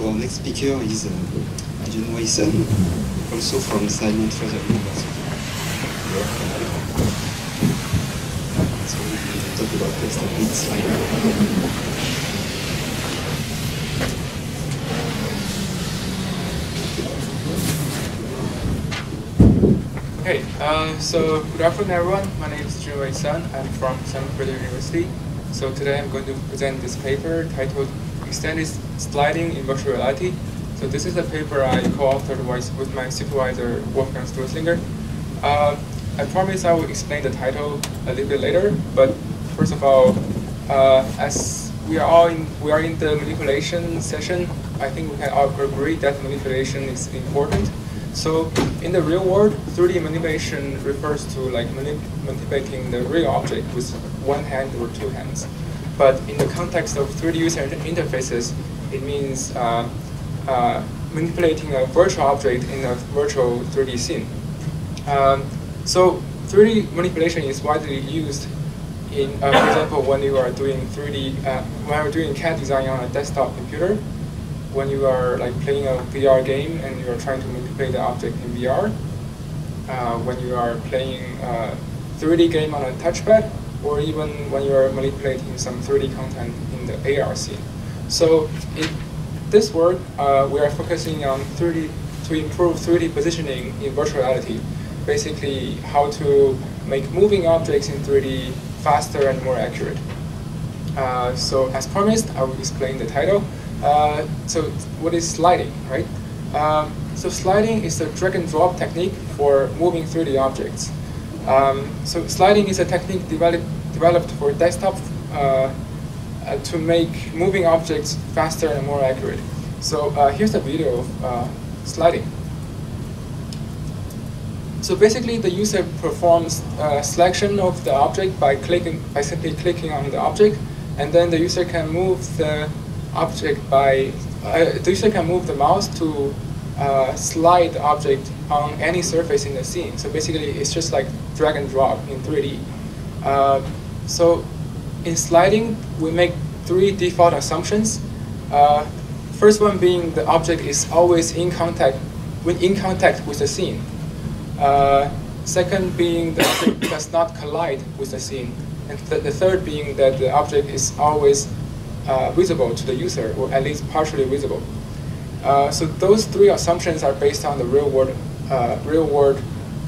our next speaker is Junwei, also from Simon University. So we will talk about just a bit slide. Okay, so good afternoon everyone. My name is Junwei Sun. I'm from Simplified University. So today I'm going to present this paper titled Extended Sliding in Virtual Reality. So this is a paper I co-authored with my supervisor Wolfgang Stuerzlinger. I promise I will explain the title a little bit later, but first of all, as we are in the manipulation session, I think we can all agree that manipulation is important. So in the real world, 3D manipulation refers to like manipulating the real object with one hand or two hands. But in the context of 3D user interfaces, it means manipulating a virtual object in a virtual 3D scene. So 3D manipulation is widely used in, for example, when you are doing 3D, when you're doing CAD design on a desktop computer, when you are like playing a VR game and you are trying to manipulate the object in VR, when you are playing a 3D game on a touchpad, or even when you are manipulating some 3D content in the AR scene. So in this work, we are focusing on to improve 3D positioning in virtual reality. Basically, how to make moving objects in 3D faster and more accurate. So as promised, I will explain the title. So what is sliding, right? So sliding is a drag and drop technique for moving 3D objects. So sliding is a technique developed for desktop to make moving objects faster and more accurate. So here's a video of sliding. So basically, the user performs selection of the object by simply clicking on the object, and then the user can move the object by the user can move the mouse to slide the object on any surface in the scene. So basically, it's just like drag and drop in 3D. So in sliding, we make three default assumptions. First one being the object is always in contact with the scene. Second being the object does not collide with the scene. And the third being that the object is always visible to the user, or at least partially visible. So those three assumptions are based on the real world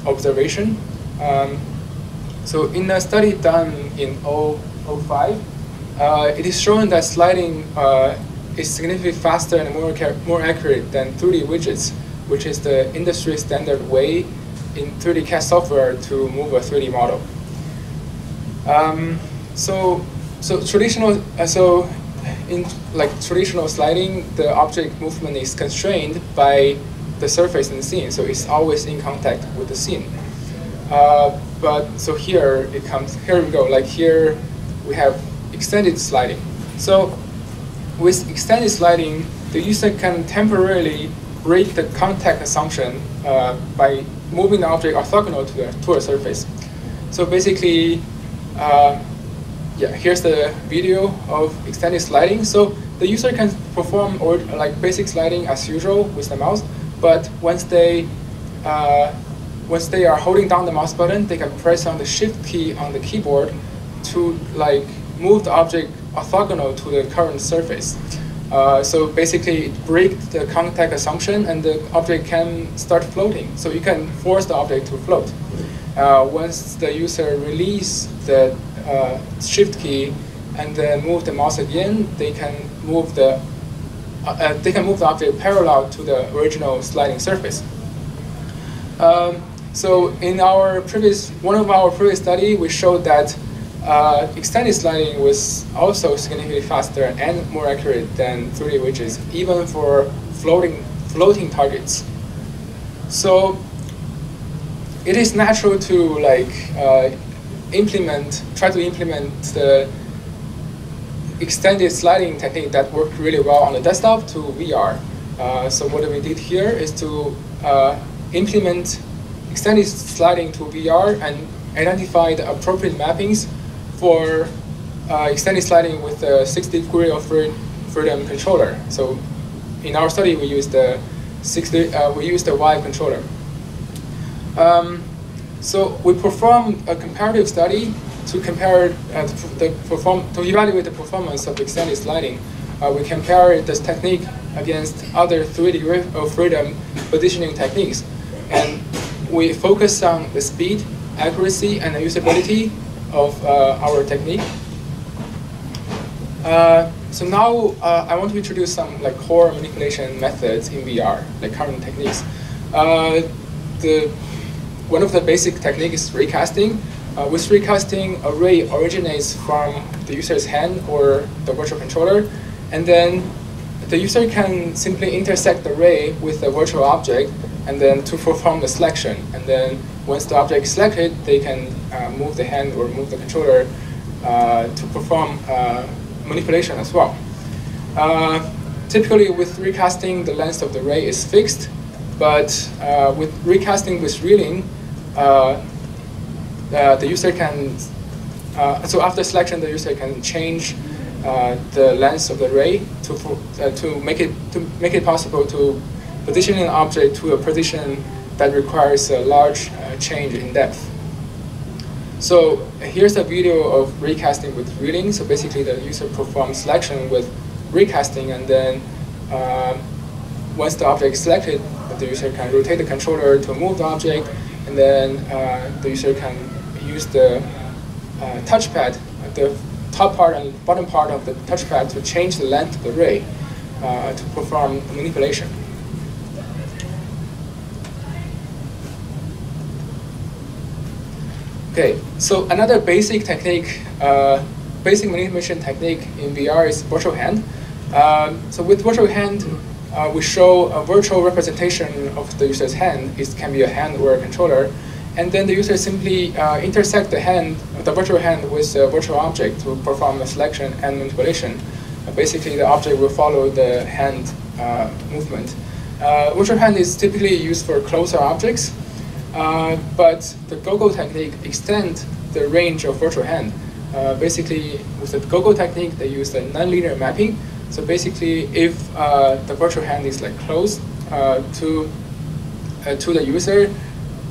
observation. So in a study done in 2005, it is shown that sliding is significantly faster and more accurate than 3D widgets, which is the industry standard way in 3D CAD software to move a 3D model. In traditional sliding, the object movement is constrained by the surface in the scene, so it's always in contact with the scene. So here we go. Like here, we have extended sliding. So with extended sliding, the user can temporarily break the contact assumption by moving the object orthogonal to a surface. So basically, here's the video of extended sliding. So the user can perform basic sliding as usual with the mouse, but once they are holding down the mouse button, they can press on the Shift key on the keyboard to move the object orthogonal to the current surface. So basically, it breaks the contact assumption, and the object can start floating. So you can force the object to float. Once the user release the Shift key and then move the mouse again, they can move the object parallel to the original sliding surface. So in one of our previous study, we showed that extended sliding was also significantly faster and more accurate than 3D widgets, even for floating targets. So it is natural to try to implement the extended sliding technique that worked really well on the desktop to VR. So what we did here is to implement extended sliding to VR and identify the appropriate mappings for extended sliding with the 6 degree of freedom controller. So in our study, we used the Y controller. So we performed a comparative study to compare to evaluate the performance of extended sliding. We compared this technique against other 3 degrees of freedom positioning techniques, and we focused on the speed, accuracy, and the usability of our technique. So now I want to introduce some like core manipulation methods in VR, like current techniques. One of the basic techniques is recasting. With recasting, a ray originates from the user's hand or the virtual controller, and then the user can simply intersect the ray with the virtual object, and then to perform the selection. And then once the object is selected, they can move the hand or move the controller to perform manipulation as well. Typically, with recasting, the length of the ray is fixed, but with recasting with reeling, the user can, so after selection, the user can change the length of the ray to make it possible to position an object to a position that requires a large change in depth. So here's a video of recasting with reeling. So basically, the user performs selection with recasting, and then once the object is selected, the user can rotate the controller to move the object, and then the user can use the touchpad, the top part and bottom part of the touchpad, to change the length of the ray to perform manipulation. Okay, so another basic technique, basic manipulation technique in VR is virtual hand. So with virtual hand, we show a virtual representation of the user's hand. It can be a hand or a controller. And then the user simply intersect the virtual hand with a virtual object to perform the selection and manipulation. Basically, the object will follow the hand movement. Virtual hand is typically used for closer objects, but the go-go technique extends the range of virtual hand. Basically, with the go-go technique, they use the nonlinear mapping. So basically, if the virtual hand is like close to the user,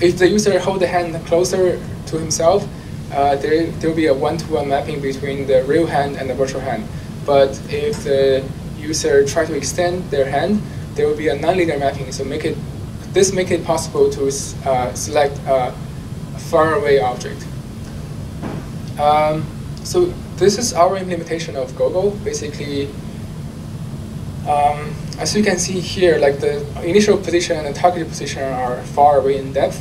if the user hold the hand closer to himself, there will be a one-to-one mapping between the real hand and the virtual hand. But if the user try to extend their hand, there will be a nonlinear mapping. So this make it possible to select a far-away object. So this is our implementation of go-go. Basically, as you can see here, like the initial position and the target position are far away in depth,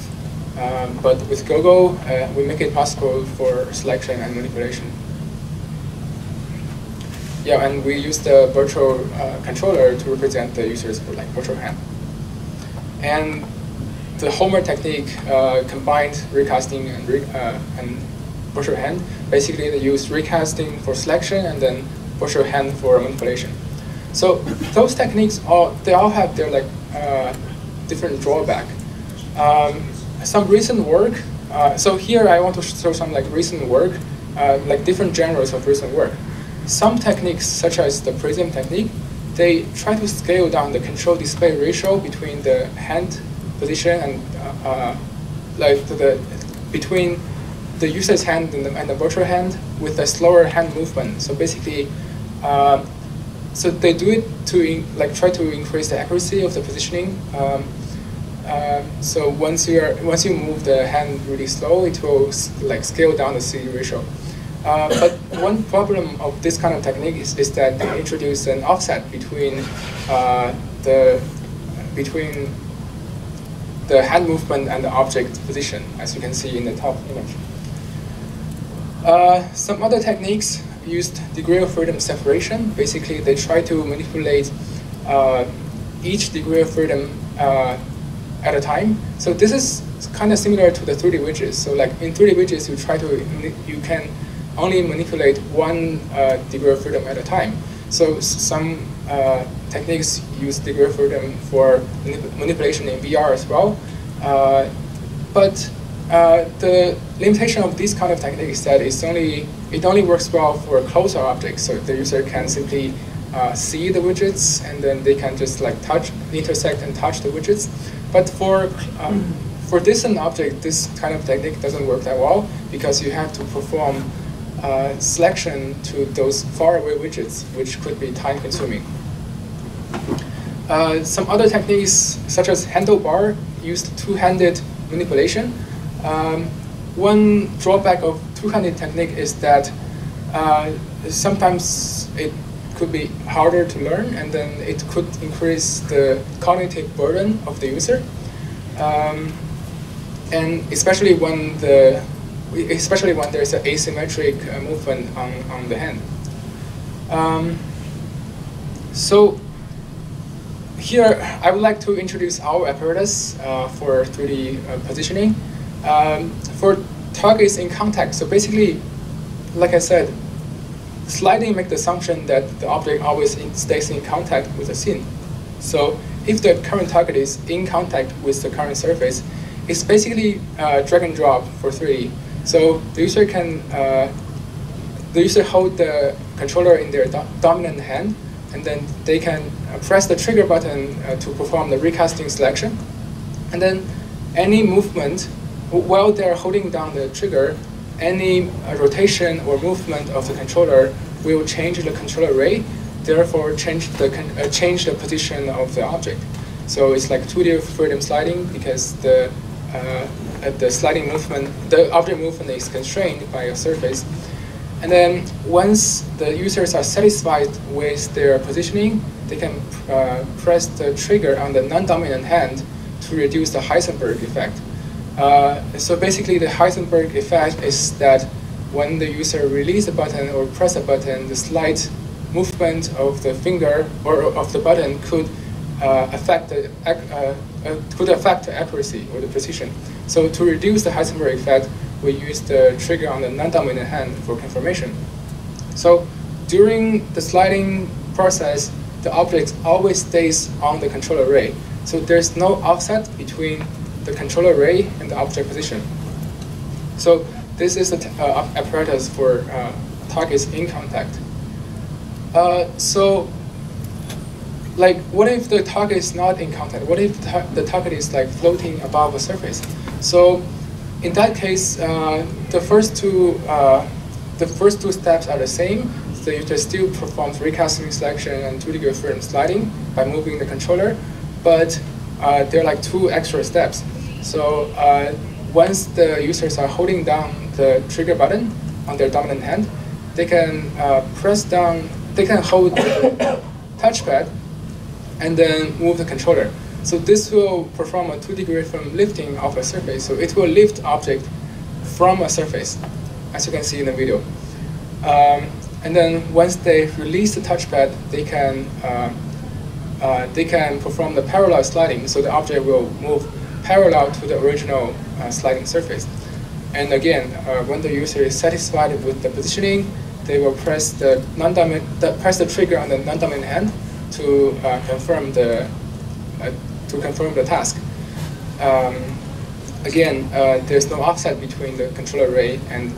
but with go-go, we make it possible for selection and manipulation. Yeah, and we use the virtual controller to represent the user's like virtual hand. And the Homer technique combined recasting and virtual hand. Basically, they use recasting for selection and then virtual hand for manipulation. So those techniques, they all have their like different drawback. Some recent work. So here I want to show some like recent work, like different genres of recent work. Some techniques, such as the prism technique, they try to scale down the control display ratio between the hand position and between the user's hand and the virtual hand with a slower hand movement. So basically, so they do it to try to increase the accuracy of the positioning. So once you move the hand really slow, it will like scale down the CD ratio. But one problem of this kind of technique is that they introduce an offset between the hand movement and the object position, as you can see in the top image. Some other techniques used degree of freedom separation. Basically, they try to manipulate each degree of freedom at a time. So this is kind of similar to the 3D widgets. So like in 3D widgets, you can only manipulate one degree of freedom at a time. So some techniques use degree of freedom for manipulation in VR as well. But the limitation of this kind of technique is that it only works well for closer objects. So the user can simply see the widgets, and then they can just like intersect and touch the widgets. But for distant object, this kind of technique doesn't work that well because you have to perform selection to those faraway widgets, which could be time-consuming. Some other techniques, such as handlebar, used two-handed manipulation. One drawback of two-handed technique is that sometimes it could be harder to learn, and then it could increase the cognitive burden of the user. And especially when there's an asymmetric movement on the hand. So here I would like to introduce our apparatus for 3D positioning. For targets in contact, so basically, like I said, sliding makes the assumption that the object always stays in contact with the scene. So if the current target is in contact with the current surface, it's basically drag and drop for 3D. So the user hold the controller in their dominant hand, and then they can press the trigger button to perform the recasting selection. And then any movement, while they're holding down the trigger, any rotation or movement of the controller will change the controller array, therefore change the position of the object. So it's like 2D freedom sliding because the sliding movement, the object movement is constrained by a surface. And then once the users are satisfied with their positioning, they can press the trigger on the non-dominant hand to reduce the Heisenberg effect. So basically the Heisenberg effect is that when the user releases the button or press a button, the slight movement of the finger or of the button could affect the accuracy or the precision. So to reduce the Heisenberg effect, we use the trigger on the non-dominant hand for confirmation. So during the sliding process, the object always stays on the control array. So there's no offset between the control array and the object position. So this is the apparatus for targets in contact. So like, what if the target is not in contact? What if the target is like floating above a surface? So in that case, the first two steps are the same. So you just still performs recasting selection and 2-degree freedom sliding by moving the controller, but there are like 2 extra steps. So once the users are holding down the trigger button on their dominant hand, they can press down, they can hold the touchpad and then move the controller. So this will perform a 2-degree freedom lifting of a surface. So it will lift object from a surface, as you can see in the video. And then once they release the touchpad, they can perform the parallel sliding. So the object will move parallel to the original sliding surface. And again, when the user is satisfied with the positioning, they will press the trigger on the non-dominant hand to confirm the task. Again, there's no offset between the control array and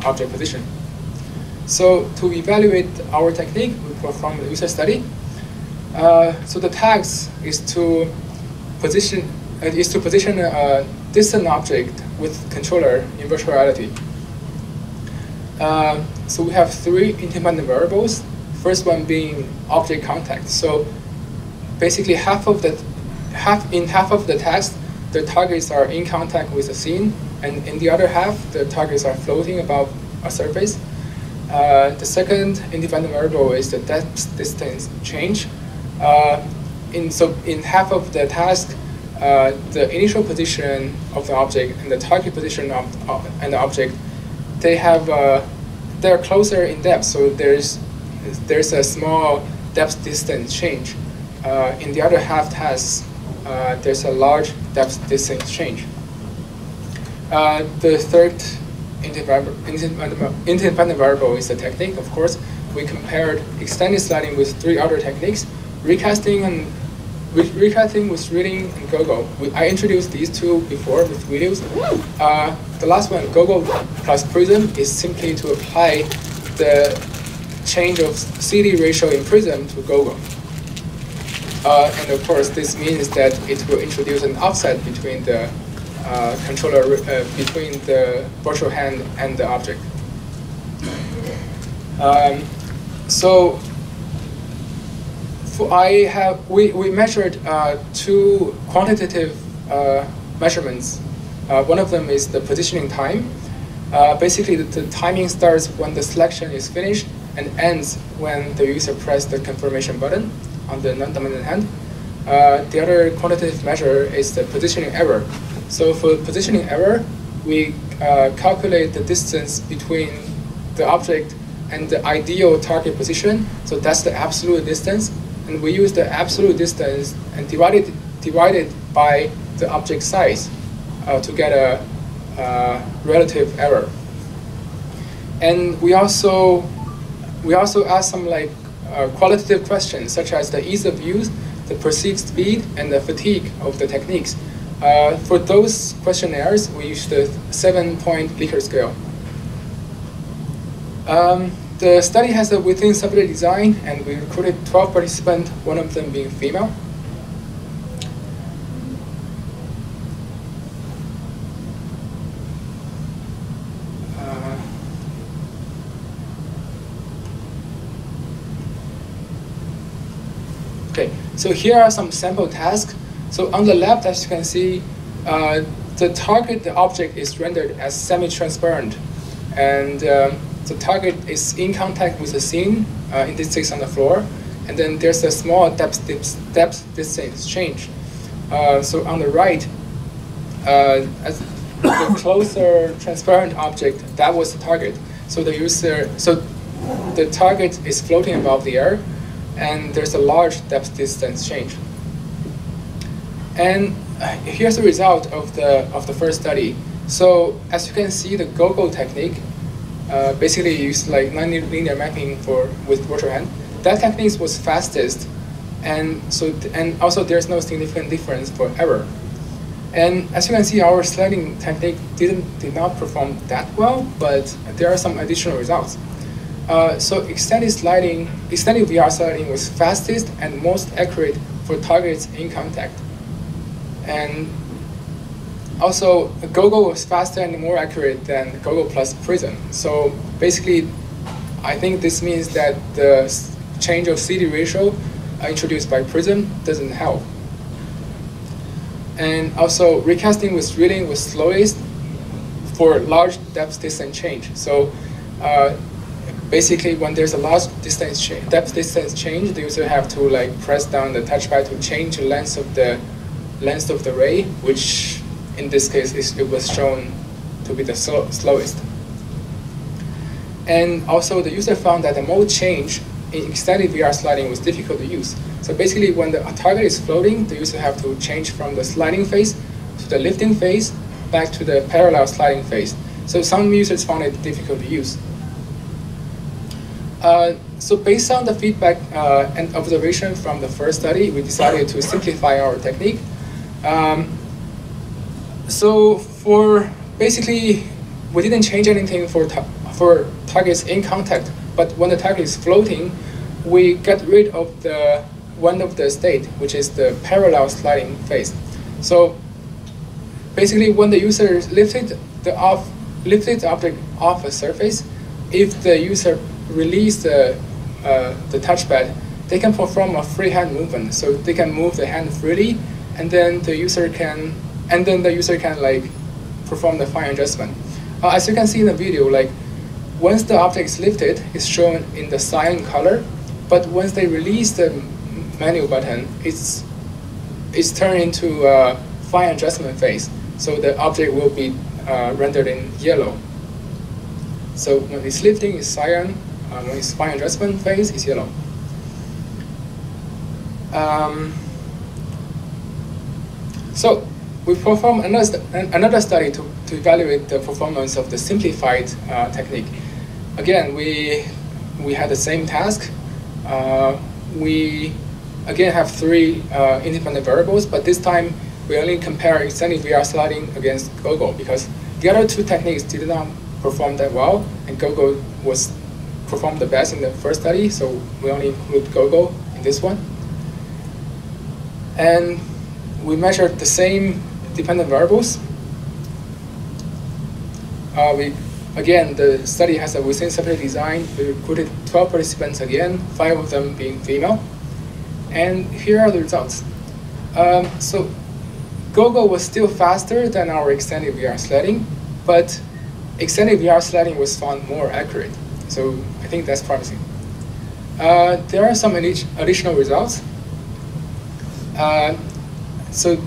object position. So to evaluate our technique, we perform a user study. So the task is to position a distant object with controller in virtual reality. So we have 3 independent variables. First one being object contact. So basically in half of the task, the targets are in contact with the scene, and in the other half, the targets are floating above a surface. The second independent variable is the depth distance change. In half of the task, the initial position of the object and the target position of the object, they're closer in depth. So there's a small depth distance change. In the other half tasks, there's a large depth distance change. The third independent variable is the technique. Of course, we compared extended sliding with 3 other techniques: recasting with reading and go-go. I introduced these 2 before with videos. The last one, go-go plus prism, is simply to apply the change of CD ratio in Prism to GoGo. And of course, this means that it will introduce an offset between the controller, between the virtual hand and the object. So we measured two quantitative measurements. One of them is the positioning time. Basically, the timing starts when the selection is finished and ends when the user presses the confirmation button on the non-dominant hand. The other quantitative measure is the positioning error. So for positioning error, we calculate the distance between the object and the ideal target position. So that's the absolute distance. And we use the absolute distance and divide it by the object size to get a relative error. And we also ask some like qualitative questions, such as the ease of use, the perceived speed, and the fatigue of the techniques. For those questionnaires, we use the 7-point Likert scale. The study has a within subject design, and we recruited 12 participants, one of them being female. Okay, so here are some sample tasks. So on the left, as you can see, the target, the object is rendered as semi-transparent, and the target is in contact with the scene, in this case on the floor, and then there's a small depth distance change. So on the right, as the closer transparent object, that was the target. So the target is floating above the air, and there's a large depth distance change. And here's the result of the first study. So as you can see, the GoGo technique basically used like non-linear mapping with virtual hand. That technique was fastest, and also there's no significant difference for error. And as you can see, our sliding technique did not perform that well, but there are some additional results. So extended VR sliding was fastest and most accurate for targets in contact. And also, GoGo was faster and more accurate than GoGo plus Prism. So basically, I think this means that the change of CD ratio introduced by Prism doesn't help. And also, recasting with reading was slowest for large depth distance change. So basically, when there's a large depth distance change, the user have to like press down the touchpad to change the length of the ray, which in this case it was shown to be the slowest. And also, the user found that the mode change in extended VR sliding was difficult to use. So basically, when the target is floating, the user have to change from the sliding phase to the lifting phase, back to the parallel sliding phase. So some users found it difficult to use. So based on the feedback and observation from the first study, we decided to simplify our technique. So for basically, we didn't change anything for targets in contact, but when the target is floating, we get rid of one of the state, which is the parallel sliding phase. So basically, when the user lifted the object off a surface, if the user release the touchpad, they can perform a free hand movement. So they can move the hand freely, and then the user can like perform the fine adjustment. As you can see in the video, like once the object is lifted, it's shown in the cyan color, but once they release the menu button, it's turned into a fine adjustment phase. So the object will be rendered in yellow. So when it's lifting, it's cyan. When it's fine adjustment phase, it's yellow. So we performed another study to evaluate the performance of the simplified technique. Again, we had the same task. We again have 3 independent variables, but this time we only compare extended VR sliding against GoGo, because the other 2 techniques did not perform that well, and GoGo was performed the best in the first study, so we only include gogo in this one. And we measured the same dependent variables. Again, the study has a within separate design. We recruited 12 participants again, 5 of them being female. And here are the results. So gogo was still faster than our extended VR sliding, but extended VR sliding was found more accurate. So I think that's promising. There are some additional results. So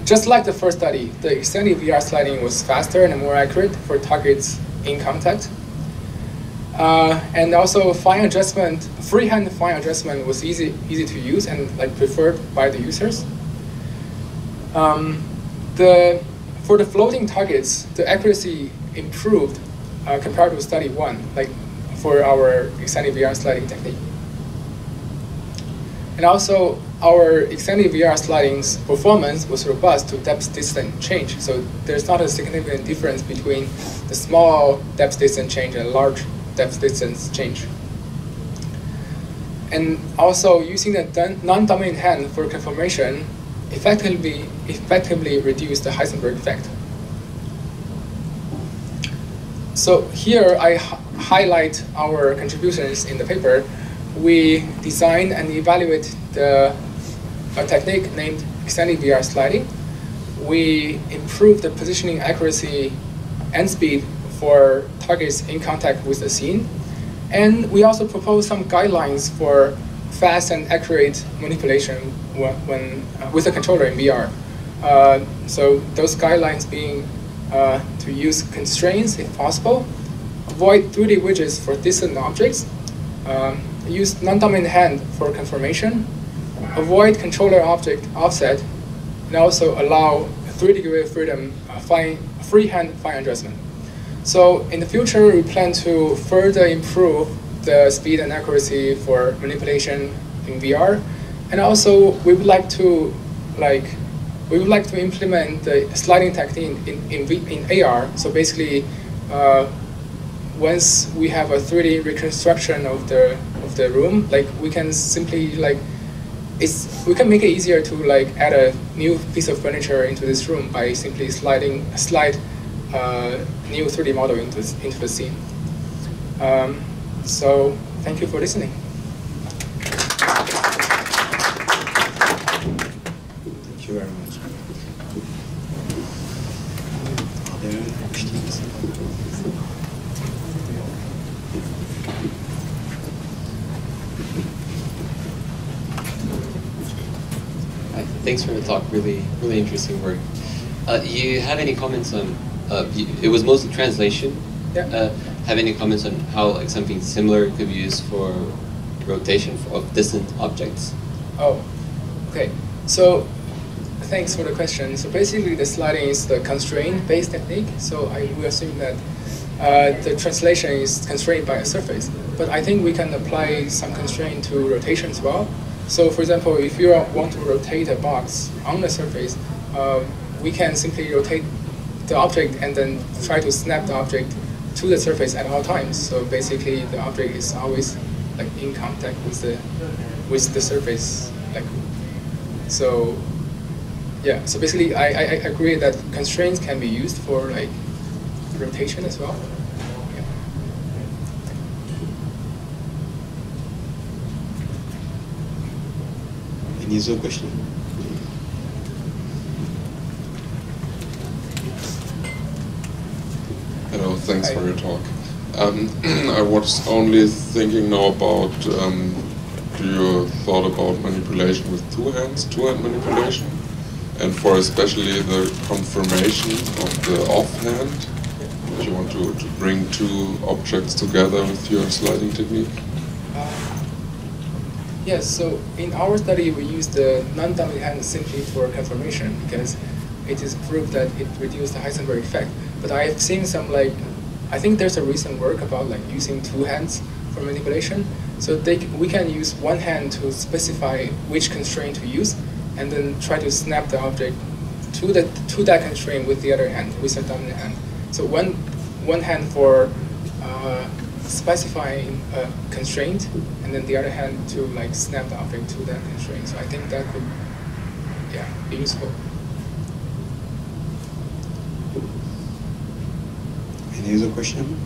just like the first study, the extended VR sliding was faster and more accurate for targets in contact. And also freehand fine adjustment was easy to use and like preferred by the users. For the floating targets, the accuracy improved compared to study 1, like for our extended VR sliding technique. And also, our extended VR sliding's performance was robust to depth distance change. So there's not a significant difference between the small depth distance change and large depth distance change. And also, using the non-dominant hand for conformation effectively reduced the Heisenberg effect. So here I highlight our contributions in the paper. We designed and evaluated a technique named extended VR sliding. We improved the positioning accuracy and speed for targets in contact with the scene. And we also proposed some guidelines for fast and accurate manipulation with a controller in VR. So those guidelines being to use constraints if possible, avoid 3D widgets for distant objects, use non-dominant hand for conformation, avoid controller object offset, and also allow 3-degree of freedom freehand fine adjustment. So in the future, we plan to further improve the speed and accuracy for manipulation in VR, and also we would like to implement the sliding technique in AR. So basically, once we have a 3D reconstruction of the room, like we can simply we can make it easier to add a new piece of furniture into this room by simply slide new 3D model into the scene. So thank you for listening. Thank you very much. Are there any questions? Thanks for the talk. Really interesting work. You have any comments on? It was mostly translation. Yeah. Have any comments on how something similar could be used for rotation of distant objects? Oh, okay. So thanks for the question. So basically, the sliding is the constraint-based technique. So we assume that the translation is constrained by a surface. But I think we can apply some constraint to rotation as well. So for example, if you want to rotate a box on the surface, we can simply rotate the object and then try to snap the object to the surface at all times. So basically, the object is always in contact with the surface. So yeah. So basically, I agree that constraints can be used for rotation as well. Yeah. Any other question? Hello, thanks for your talk. I was only thinking now about, do you thought about manipulation with two-hand manipulation? And for especially the confirmation of the offhand, if you want to bring two objects together with your sliding technique? Yes, so in our study, we used the non-dominant hand simply for confirmation because it is proved that it reduced the Heisenberg effect. But I have seen some I think there's a recent work about using two hands for manipulation. So we can use one hand to specify which constraint to use, and then try to snap the object to that constraint with the other hand, with a dominant hand. So one hand for specifying a constraint, and then the other hand to like snap the object to that constraint. So I think that could, yeah, be useful. Any other question?